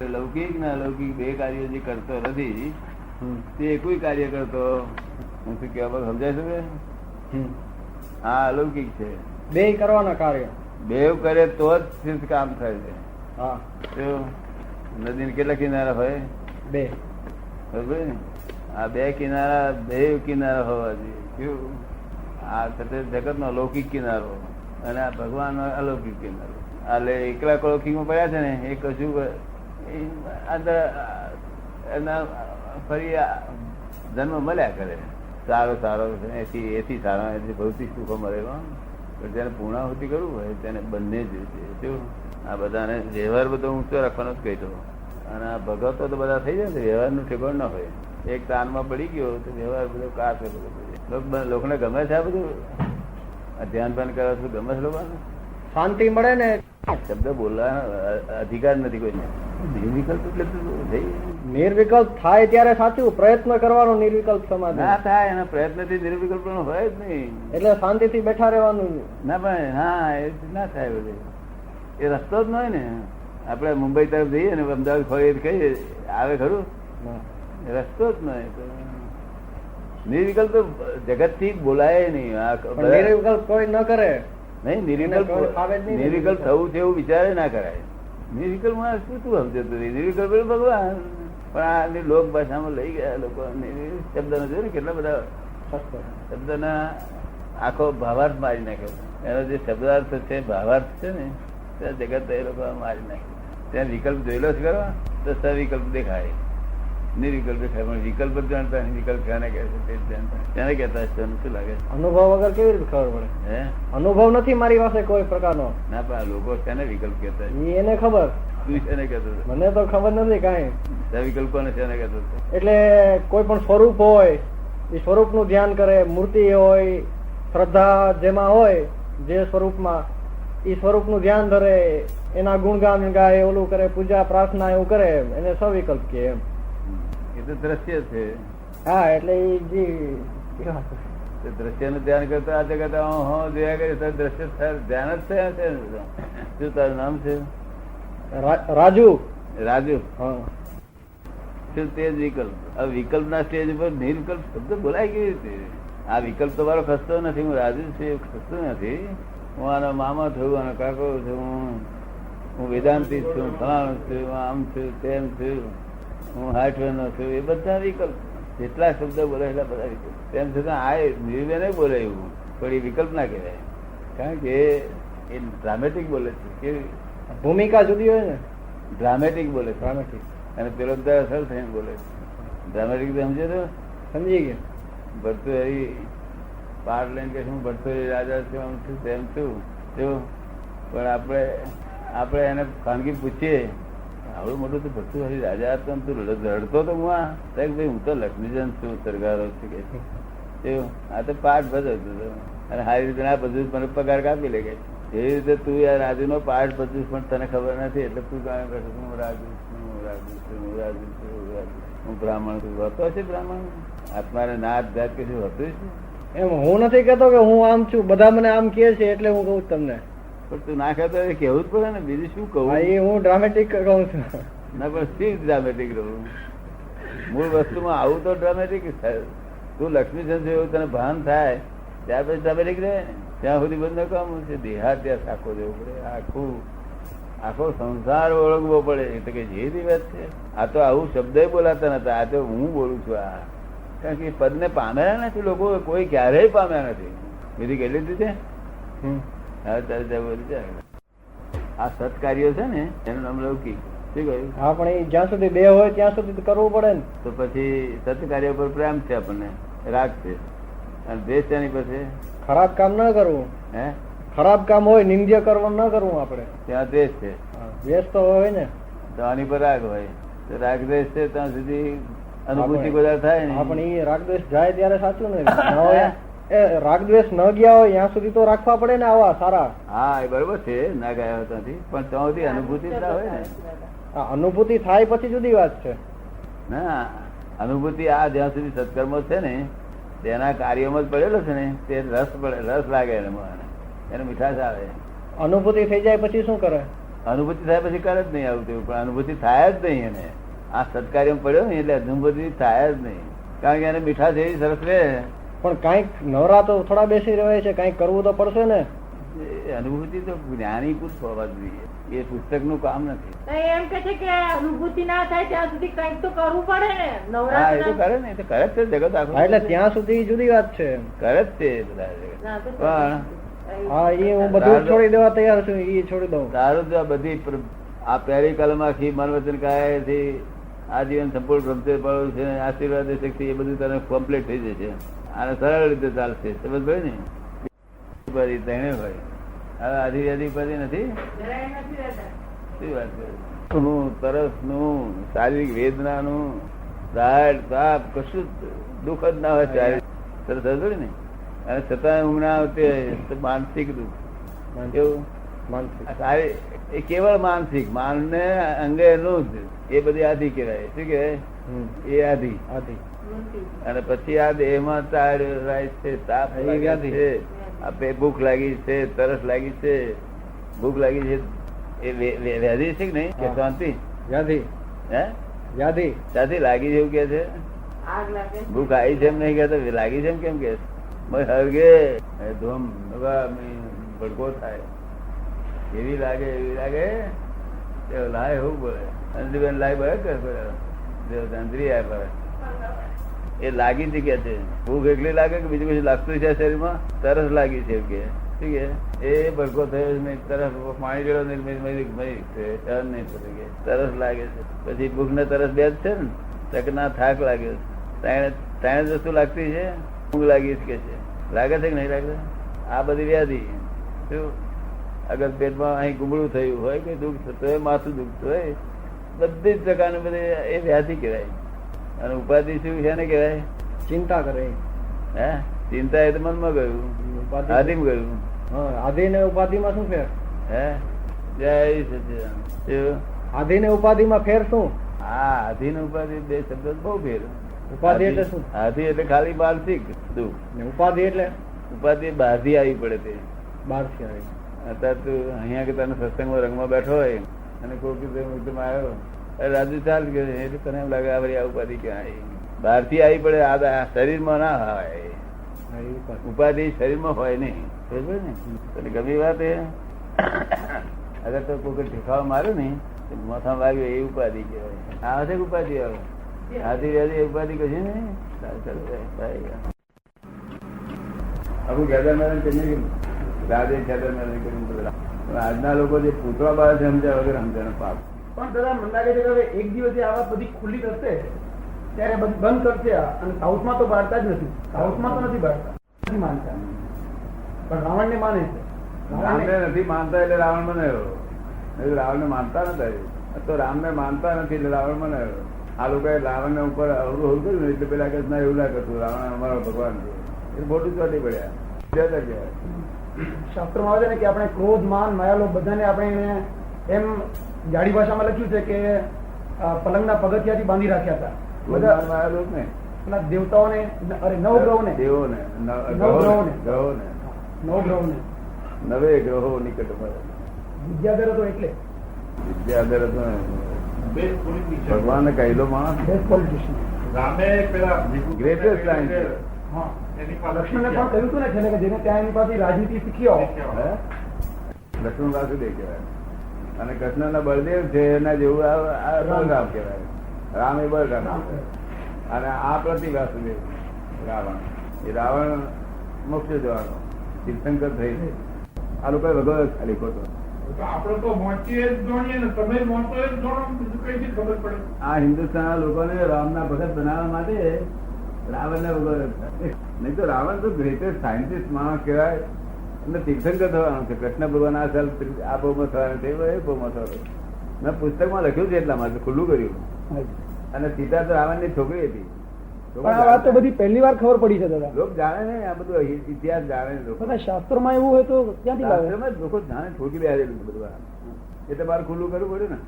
લૌકિક ને અલૌકિક બે કાર્યો જે કરતો નથી તે કોઈ કાર્ય કરતો હું શું કહેવા સમજાય છે? હા, અલૌકિક છે. બે કરવાના કાર્ય બેવ કરે તો જ કામ થાય છે. હા, નદી કેટલા કિનારા હોય? બે. બરોબર ને? આ બે કિનારા બે કિનારા હોવા જોઈએ. કેવું? આ જગત નો લૌકિક કિનારો અને આ ભગવાન નો અલૌકિક કિનારો. એટલે એકલા લૌકિક માં પડ્યા છે ને એ કશું અંદર ફરી જન્મ મળ્યા કરે. સારો સારો એથી સારા ભૌતિક સુખો મળેલો. પણ જેને પૂર્ણાહુતિ કરવું હોય તેને બંને જ રીતે આ બધાને વ્યવહાર બધો ઊંચો રાખવાનો જ કહી દો. અને આ ભગવતો તો બધા થઈ જાય ને વ્યવહાર નું ઠેકાણ ના હોય. એક તાનમાં પડી ગયો તો વ્યવહાર બધો કાચ લોકોને ગમે છે. આ બધું ધ્યાન ભાન કરે છે ગમે છે લોકોને શાંતિ મળે ને. શબ્દ બોલવા અધિકાર નથી કોઈને. નિર્વિકલ્પ એટલે નિર્વિકલ્પ થાય ત્યારે સાચું પ્રયત્ન કરવાનો. નિર્વિકલ્પ સમાધિ ના થાય એના પ્રયત્ન થી નિર્વિકલ્પ હોય જ નહીં. એટલે શાંતિ થી બેઠા રહેવાનું ના પણ હા એ ના થાય. બધું એ રસ્તો જ ન હોય ને. આપડે મુંબઈ તરફ જઈએ ને અમદાવાદ ફરી કહીએ આવે ખરું? રસ્તો જ નહીં. નિર્વિકલ્પ જગત થી બોલાય નહીં. નિર્વિકલ્પ કોઈ ન કરે નહીં. નિર્વિકલ્પ થવું છે એવું વિચારે ના કરાય. નિર્વિકલ્પ માં શું સમજતું નિર્વિકલ્પ ભગવાન. પણ આ લોક ભાષામાં લઈ ગયા લોકો શબ્દ નો જોયું ને કેટલા બધા શબ્દ ના આખો ભાવાર્થ મારી નાખ્યો. એનો જે શબ્દાર્થ છે ભાવાર્થ છે ને ત્યાં જગત એ લોકો મારી નાખ્યો. ત્યાં વિકલ્પ જોયેલો જ કરવા તો સવિકલ્પ દેખાય, નિર્વિકલ્પ દેખાય. પણ વિકલ્પ જ જાણતા વિકલ્પ ક્યાંને કહે છે તેને કહેતા શું લાગે? અનુભવ વગર કેવી રીતે ખબર પડે? હે અનુભવ નથી મારી પાસે કોઈ પ્રકારનો. ના પણ લોકો તેને વિકલ્પ કહેતા એને ખબર. તું શેને કહેતો? મને તો ખબર નથી કઈ. સવિકલ્પ ને શેને કહેતો? એટલે કોઈ પણ સ્વરૂપ હોય એ સ્વરૂપ નું ધ્યાન કરે. મૂર્તિ હોય, શ્રદ્ધા જેમાં હોય જે સ્વરૂપમાં એ સ્વરૂપ નું ધ્યાન ધરે, એના ગુણગાન ગાય, ઓલું કરે, પૂજા પ્રાર્થના એવું કરે, એને સવિકલ્પ કે એમ. એ તો દ્રશ્ય છે. હા, એટલે એ જે દ્રશ્ય નું ધ્યાન કરતા આ જગત જોયા કરે દ્રશ્ય ધ્યાન જ થયા છે. શું તારું નામ છે? રાજુ. રાજુ. હા, તે જ વિકલ્પ. હવે વિકલ્પ ના સ્ટેજ ઉપર નિર્વિકલ્પ શબ્દ બોલાય કેવી રીતે? આ વિકલ્પ તો મારો ખસતો નથી. હું રાજુ છું, ખસતો નથી. હું આનો મામા થયું, આનો કાકો છું, હું વેદાંતિ છું, ફલાણું છું, આમ છું, તેમ છું, હું હાટવેનો છું. એ બધા વિકલ્પ. જેટલા શબ્દ બોલે એટલા બધા વિકલ્પ. તેમ છતાં આ નિર્વે બોલે એવું પણ એ વિકલ્પ ના કહેવાય. કારણ કે એ ડ્રામેટિક બોલે છે. કેવી ભૂમિકા જુદી હોય ને. ડ્રામેટિક બોલે છે. ડ્રામેટિક. અને પેલો બધા અસર થઈને બોલે છે. ડ્રામેટિક સમજે તો સમજી ગયા. ભરતુહરી પાર લઈને કે હું ભરતુહરી રાજા છું, આમ છું, તેમ છું. પણ આપણે એને ખાનગી પૂછીએ આવડું મોટું તો ભરતુહરી રાજા હતો, તું રડતો તો હું ભાઈ હું તો લક્ષ્મીજન છું, સરકારો છું કે આ તો પાઠ ભજવતો હતો. અને સારી રીતે આ બધું મને પગાર કાપી લે કે એવી રીતે તું યાર રાજુ નો પાઠ ભજવીશ પણ તને ખબર નથી. એટલે તું કામ કરશે હું રાજુ છું, હું રાજુ છું, હું રાજુ છું, હું બ્રાહ્મણ છું. હોતો છે બ્રાહ્મણ? આત્માને નાથ જાત કશું હોતું છે? એમ હું નથી કેતો કે હું આમ છું, બધા મને આમ કે છે એટલે હું કહું તમને. પણ તું ના કહેતો કેવું જ પડે ને. બીજું શું કહું? હું ડ્રામેટિક કહું છું. ના પણ શું ડ્રામેટિક રહું? મૂળ વસ્તુમાં આવું તો ડ્રામેટિક થાય. તું લક્ષ્મીચંદ એવું તને ભાન થાય ત્યાર પછી ડ્રામેટિક રહે ને. ત્યાં સુધી બધું કામ છે. દેહાત્યાસ આખો દેવો પડે. આખો સંસાર ઓળખવો પડે. એટલે કે જે દિવસ છે આ તો આવું શબ્દ બોલાતા નતા. આ તો હું બોલું છું. આ કારણ કે પદ ને પામ્યા નથી લોકો. કોઈ ક્યારેય પામ્યા નથી. બીજી કેટલી રીતે છે. આ સત્કાર્યો છે ને એનું નામ લૌકિક. શું કહ્યું? હા, પણ એ જ્યાં સુધી બે હોય ત્યાં સુધી કરવું પડે ને. તો પછી સત્કાર્ય પર પ્રેમ છે, આપણને રાગ છે. અને દ્વેષ એની પાસે ખરાબ કામ ન કરવું. હે ખરાબ કામ હોય, નિંદ્ય કરવું ન કરવું આપણે. ત્યાં દ્વેષ છે. દ્વેષ તો હોય ને. તો આની પર રાગ હોય. તો રાગ દ્વેષ છે ત્યાં સુધી અનુભૂતિ બધા થાય ને. પણ એ રાગ દ્વેષ જાય ત્યારે સાચું ને. રાગ દ્વેષ ન ગયા હોય ત્યાં સુધી તો રાખવા પડે ને આવા સારા. હા, એ બરોબર છે. ના ગયા હતા પણ ત્યાં સુધી અનુભૂતિ ના હોય ને. અનુભૂતિ થાય પછી જુદી વાત છે. ના, અનુભૂતિ આ જ્યાં સુધી સત્કર્મો છે ને તેના કાર્યોમાં જ પડેલો છે ને તે રસ લાગે એને મીઠાશ આવે. અનુભૂતિ થઈ જાય પછી શું કરે? અનુભૂતિ થાય પછી કરે જ નહીં આવું તેવું, પણ અનુભૂતિ થાય જ નહીં. એને આ સત્કાર્ય પડ્યો ને એટલે અનુભૂતિ થાય જ નહીં, કારણ કે એને મીઠાશ એવી સરસ રહે. પણ કઈક નવરા તો થોડા બેસી રહે છે, કઈક કરવું તો પડશે ને. એ અનુભૂતિ તો જ્ઞાની પુરુષ હોવા જોઈએ, એ પુસ્તક નું કામ નથી. એમ કે છે કે અનુભૂતિ ના થાય ત્યાં સુધી કઈક તો કરવું પડે ને. હા એ તો કરે ને, એ તો કરે જ છે જગત આખું. એટલે ત્યાં સુધી જુદી વાત છે. કરે જ છે બધા જગત. પણ હા એ હું બધું છોડી દેવા તૈયાર છું, એ છોડી દઉં. તારું તો આ બધી આ પહેરી કલમ આખી મન વચન કાયાથી આજીવન સંપૂર્ણ બ્રહ્મચર્ય પાળવું છે, આશીર્વાદ શક્તિ એ બધું તને કમ્પ્લીટ થઈ જશે. અને સરળ રીતે ચાલશે. સમજ ભાઈ ને ઉપાધિ તેને ભાઈ. હવે આધી આધી ઉપાધિ નથી. શું વાત કરે? નું તરસ નું શારીરિક વેદના નું રાડ તાપ કશું દુઃખ જ ના હોય ત્યારે તરસ હતું ને. અને છતાં ઊંઘ ના આવતી હોય તો માનસિક દુઃખ. કેવું માનસિક સારી એ કેવળ માનસિક માન ને અંગે નું જ એ બધી આધી કહેવાય. શું કહેવાય? એ આધી. આધી અને પછી આ દેહમાં તાર રાય છે, તાપ લાગી છે, આપે ભૂખ લાગી છે, તરસ લાગી છે, ભૂખ લાગી છે, એ વ્યાધિ છે કે નહીં કે શાંતિ? વ્યાધિ. હે વ્યાધિ ત્યાંથી લાગી છે એવું કે છે. આગ લાગે. ભૂખ આવી છે એમ નહીં કહેતો, લાગી છે એમ કેમ કે હરગે ધૂમ ભડકો થાય એવી લાગે એવી લાગે લાય હું બોલે અંજલીબેન લાય બળે કે અંજલી આય પડે એ લાગી જગ્યા છે. ભૂખ એકલી લાગે કે બીજું કશું લાગતું છે શરીરમાં? તરસ લાગી છે એમ કે. ઠીક છે એ ભડકો થયો નહીં, તરસ પાણી જેડો નહીં તરસ લાગે છે. પછી ભૂખ ને તરસ બે જ છે ને, તકના થાક લાગ્યો. ત્રણ વસ્તુ લાગતી છે. ઊંઘ લાગી કે છે, લાગે છે કે નહીં લાગે? આ બધી વ્યાધિ. શું અગર પેટમાં અહીં ગુમડું થયું હોય કે દુઃખ થતું હોય, માથું દુખતું હોય, બધી જ પ્રકારની બધી એ વ્યાધિ કહેવાય. અને ઉપાધિ શું છે ને કહેવાય? ચિંતા કરે. હે ચિંતા એ તો મનમાં ગયું, આદિમાં ગયું. આધિ ને ઉપાધિ માં શું ફેર? હે જય સચિદાનંદ. આધિ ને ઉપાધિ માં ફેર શું? હા આધિ ને ઉપાધિ બે શબ્દ બહુ ફેર. ઉપાધિ એટલે શું? આધિ એટલે ખાલી માનસિક દુઃખ. ઉપાધિ એટલે ઉપાધિ બહારથી આવી પડે તે. બહાર થી આવી. અત્યારે તું અહીંયા કે તને સત્સંગમાં રંગમાં બેઠો હોય અને કોઈ એકદમ આવ્યો રાજુ ચાલ ગયો એટલે તને એમ લાગે આ ઉપાધિ ક્યાં આવી? બહાર થી આવી પડે. આ શરીરમાં ના હોય ઉપાધિ, શરીરમાં હોય નહીં. બરોબર ને? તને ગમી વાત એ અગર તો કોઈ ઠેકાવા માર્યો ને માથા વાગ્યો એ ઉપાધિ કહેવાય. આ હશે ઉપાધિ આવે આથી વ્યાધી ઉપાધિ કશી ને આખું ગેદર મેદાન કરી રાજે ગેદર મેદાન કરી. આજના લોકો જે પૂતળા બાળક સમજ્યા વગર સમજણ પાપ. પણ દાદા મને લાગે છે કે હવે એક દિવસ આ વાત બધી ખુલ્લી કરશે ત્યારે બધી બંધ કરશે. અને સાઉથમાં તો બાળતા જ નથી. સાઉથમાં તો નથી બાળતા, નથી માનતા, પણ રાવણ ને માને છે. રામને નથી માનતા એટલે રાવણ બનાવ્યો. રાવણ ને માનતા નથી તો રામ ને માનતા નથી એટલે રાવણ બનાવ્યો. આ લોકો રાવણ ને ઉપર અવરું હરું કર્યું એટલે પેલા કે ના એવું ના કરતું, રાવણ અમારો ભગવાન છે એ ખોટું ચોટી પડ્યા. શાસ્ત્રમાં આવે છે ને કે આપણે ક્રોધ, માન, માયાલોભ બધાને આપણે એમ જાડી ભાષામાં લખ્યું છે કે પલંગના પગથિયાથી બાંધી રાખ્યા હતા. બધા માયા ને પેલા દેવતાઓને, અરે નવગ્રહોને, દેવોને નવગ્રહોને, ગ્રહોને નવગ્રહોને નવે ગ્રહો નિકટ મળે. વિદ્યાધર હતો એટલે વિદ્યાધર ભગવાન કહેલો માણસ, બેસ્ટ પોલિટિશિયન. Greatest science. હા, લક્ષ્મણને પણ કહ્યું હતું ને છેલ્લે કે જેને ત્યાં એની પાસે રાજનીતિ શીખી આવો. લક્ષ્મણ વાસુદેવ કહેવાય અને કૃષ્ણ ના બળદેવ છે એના જેવું આ બલરામ કહેવાય. રામ એ બલરામ અને આ પ્રતિ વાસુદેવ રાવણ. એ રાવણ મોક્ષ જવાનો તીર્થંકર થઈ. આ લોકો વગર ખાલી ખોટો. આપણે તો મોચીએ જ જોણીએ ને, તમે મોચો જ જોણો, બીજું કઈ થી ખબર પડે? આ હિન્દુસ્તાન લોકોને રામના ભગત બનાવવા માટે રાવણ ને વગર નહીં તો રાવણ તો ગ્રેટેસ્ટ સાયન્ટિસ્ટ માણસ કહેવાય અને તીર્થંકર થવાનું છે. કૃષ્ણ ભગવાન આ સાલ આ બહુમાં થવાનું છે, એ બહુમાં થવાનું. મેં પુસ્તકમાં લખ્યું છે એટલા માટે ખુલ્લું કર્યું. અને સીતા તો રાવણ ની છોકરી હતી. પણ આ વાત તો બધી પહેલી વાર ખબર પડી છે દાદા. લોકો જાણે ને આ બધું ઇતિહાસ જાણે લોકો. શાસ્ત્રોમાં એવું હોય તો ક્યાંથી લાવે? લોકો જાણે ઠોકી બેહાડેલું બધું. એ તો બહાર ખુલ્લું કરવું પડ્યું ને.